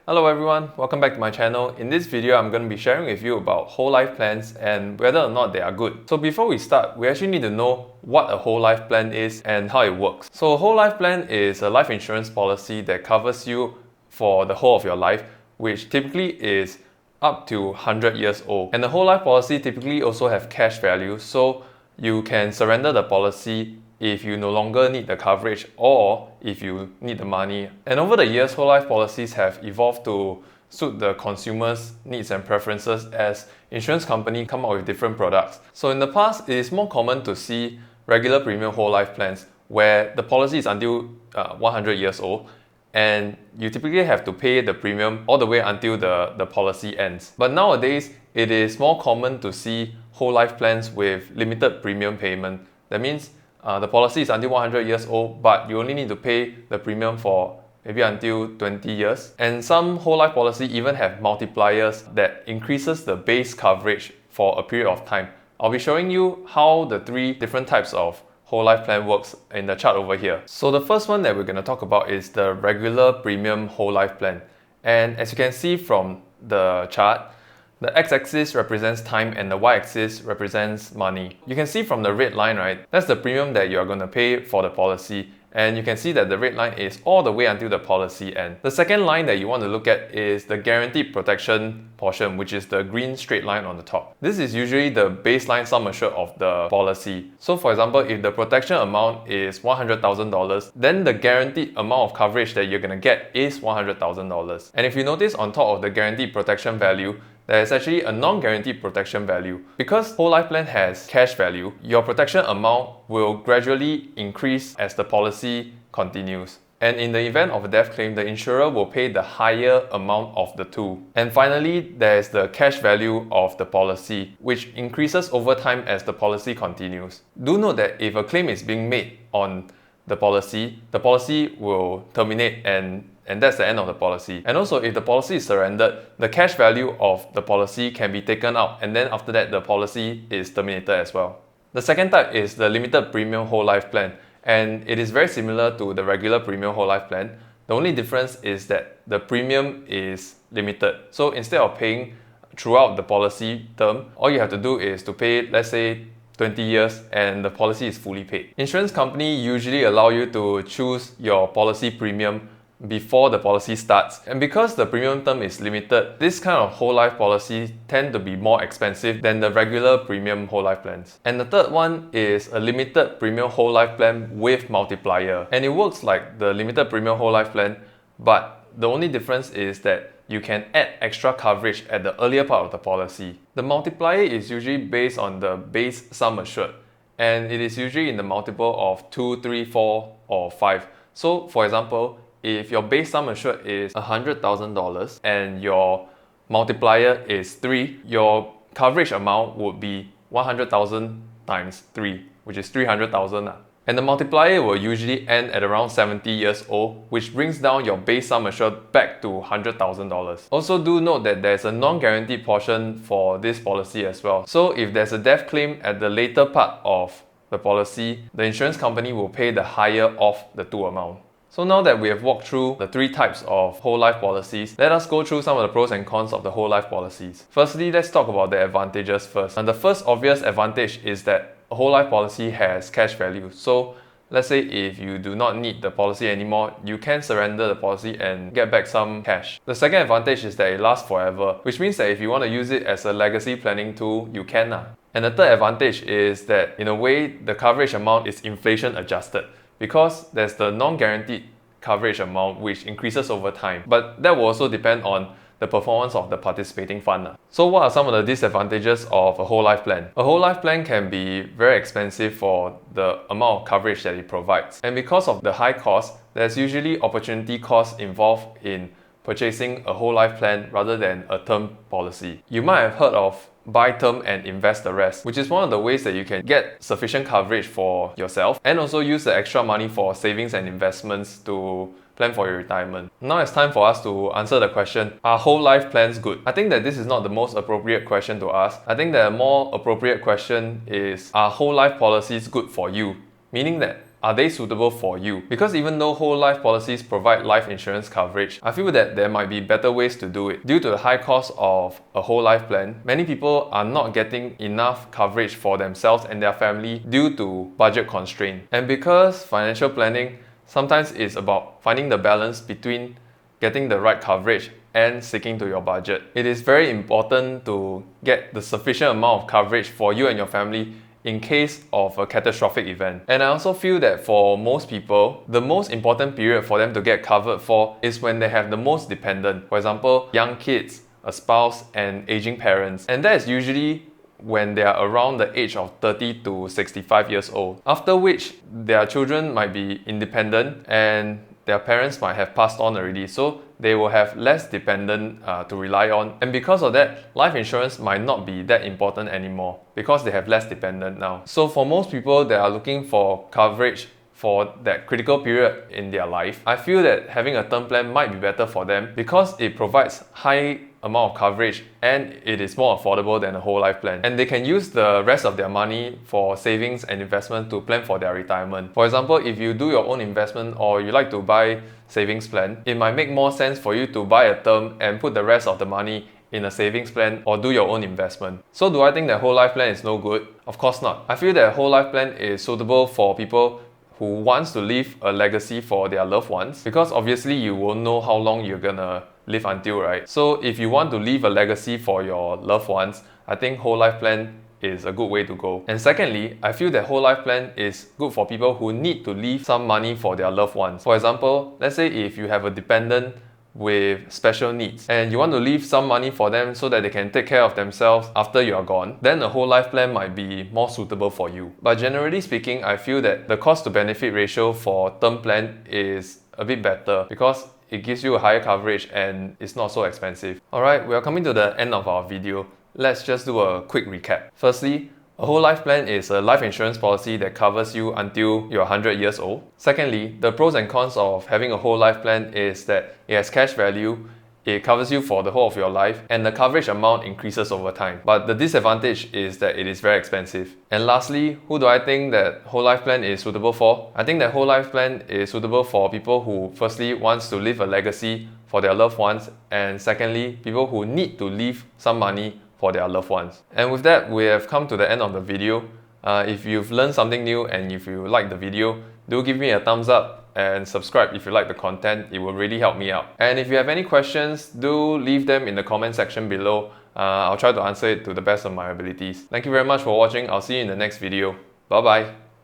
Hello everyone, welcome back to my channel. In this video, I'm going to be sharing with you about whole life plans and whether or not they are good. So before we start, we actually need to know what a whole life plan is and how it works. So a whole life plan is a life insurance policy that covers you for the whole of your life, which typically is up to 100 years old. And the whole life policy typically also have cash value, so you can surrender the policy if you no longer need the coverage or if you need the money. And over the years, whole life policies have evolved to suit the consumer's needs and preferences as insurance companies come up with different products. So in the past, it is more common to see regular premium whole life plans where the policy is until 100 years old and you typically have to pay the premium all the way until the policy ends. But nowadays, it is more common to see whole life plans with limited premium payment. That means the policy is until 100 years old, but you only need to pay the premium for maybe until 20 years. And some whole life policy even have multipliers that increases the base coverage for a period of time. I'll be showing you how the three different types of whole life plan works in the chart over here. So the first one that we're going to talk about is the regular premium whole life plan. And as you can see from the chart, the x-axis represents time and the y-axis represents money. You can see from the red line, right? That's the premium that you are going to pay for the policy. And you can see that the red line is all the way until the policy ends. The second line that you want to look at is the guaranteed protection portion, which is the green straight line on the top. This is usually the baseline sum assured of the policy. So for example, if the protection amount is $100,000, then the guaranteed amount of coverage that you're going to get is $100,000. And if you notice on top of the guaranteed protection value, there is actually a non-guaranteed protection value. Because whole life plan has cash value, your protection amount will gradually increase as the policy continues. And in the event of a death claim, the insurer will pay the higher amount of the two. And finally, there is the cash value of the policy, which increases over time as the policy continues. Do note that if a claim is being made on the policy will terminate and that's the end of the policy. And also, if the policy is surrendered, the cash value of the policy can be taken out, and then after that, the policy is terminated as well. The second type is the limited premium whole life plan, and it is very similar to the regular premium whole life plan. The only difference is that the premium is limited. So instead of paying throughout the policy term, all you have to do is to pay, let's say, 20 years and the policy is fully paid. Insurance company usually allow you to choose your policy premium before the policy starts, and because the premium term is limited, this kind of whole life policies tend to be more expensive than the regular premium whole life plans. And the third one is a limited premium whole life plan with multiplier, and it works like the limited premium whole life plan, but the only difference is that you can add extra coverage at the earlier part of the policy. The multiplier is usually based on the base sum assured, and it is usually in the multiple of 2, 3, 4 or 5. So for example, if your base sum assured is $100,000 and your multiplier is 3, your coverage amount would be 100,000 times 3, which is 300,000. And the multiplier will usually end at around 70 years old, which brings down your base sum assured back to $100,000. Also do note that there's a non-guaranteed portion for this policy as well. So if there's a death claim at the later part of the policy, the insurance company will pay the higher of the two amounts. So now that we have walked through the three types of whole life policies, let us go through some of the pros and cons of the whole life policies. Firstly, let's talk about the advantages first. And the first obvious advantage is that a whole life policy has cash value. So let's say if you do not need the policy anymore, you can surrender the policy and get back some cash. The second advantage is that it lasts forever, which means that if you want to use it as a legacy planning tool, you can. And the third advantage is that in a way, the coverage amount is inflation adjusted, because there's the non-guaranteed coverage amount which increases over time. But that will also depend on the performance of the participating fund. So what are some of the disadvantages of a whole life plan? A whole life plan can be very expensive for the amount of coverage that it provides. And because of the high cost, there's usually opportunity cost involved in purchasing a whole life plan rather than a term policy. You might have heard of buy term and invest the rest, which is one of the ways that you can get sufficient coverage for yourself and also use the extra money for savings and investments to plan for your retirement. Now it's time for us to answer the question, are whole life plans good? I think that this is not the most appropriate question to ask. I think that a more appropriate question is, are whole life policies good for you? Meaning that are they suitable for you? Because even though whole life policies provide life insurance coverage, I feel that there might be better ways to do it. Due to the high cost of a whole life plan, many people are not getting enough coverage for themselves and their family due to budget constraint. And because financial planning sometimes is about finding the balance between getting the right coverage and sticking to your budget, it is very important to get the sufficient amount of coverage for you and your family in case of a catastrophic event. And I also feel that for most people, the most important period for them to get covered for is when they have the most dependent. For example, young kids, a spouse, and aging parents. And that is usually when they are around the age of 30 to 65 years old, after which their children might be independent and their parents might have passed on already, so they will have less dependent to rely on. And because of that, life insurance might not be that important anymore because they have less dependent now. So for most people that are looking for coverage for that critical period in their life, I feel that having a term plan might be better for them because it provides high amount of coverage and it is more affordable than a whole life plan. And they can use the rest of their money for savings and investment to plan for their retirement. For example, if you do your own investment or you like to buy savings plan, it might make more sense for you to buy a term and put the rest of the money in a savings plan or do your own investment. So do I think that whole life plan is no good? Of course not. I feel that a whole life plan is suitable for people who wants to leave a legacy for their loved ones, because obviously you won't know how long you're gonna live until, right? So if you want to leave a legacy for your loved ones, I think whole life plan is a good way to go. And secondly, I feel that whole life plan is good for people who need to leave some money for their loved ones. For example, let's say if you have a dependent with special needs and you want to leave some money for them so that they can take care of themselves after you are gone, then a whole life plan might be more suitable for you. But generally speaking, I feel that the cost to benefit ratio for term plan is a bit better because it gives you a higher coverage and it's not so expensive. Alright, we are coming to the end of our video. Let's just do a quick recap. Firstly, a whole life plan is a life insurance policy that covers you until you're 100 years old. Secondly, the pros and cons of having a whole life plan is that it has cash value, it covers you for the whole of your life, and the coverage amount increases over time. But the disadvantage is that it is very expensive. And lastly, who do I think that whole life plan is suitable for? I think that whole life plan is suitable for people who firstly wants to leave a legacy for their loved ones, and secondly, people who need to leave some money for their loved ones. And with that, we have come to the end of the video. If you've learned something new and if you like the video, do give me a thumbs up and subscribe if you like the content. It will really help me out. And if you have any questions, do leave them in the comment section below. I'll try to answer it to the best of my abilities. Thank you very much for watching. I'll see you in the next video. Bye bye.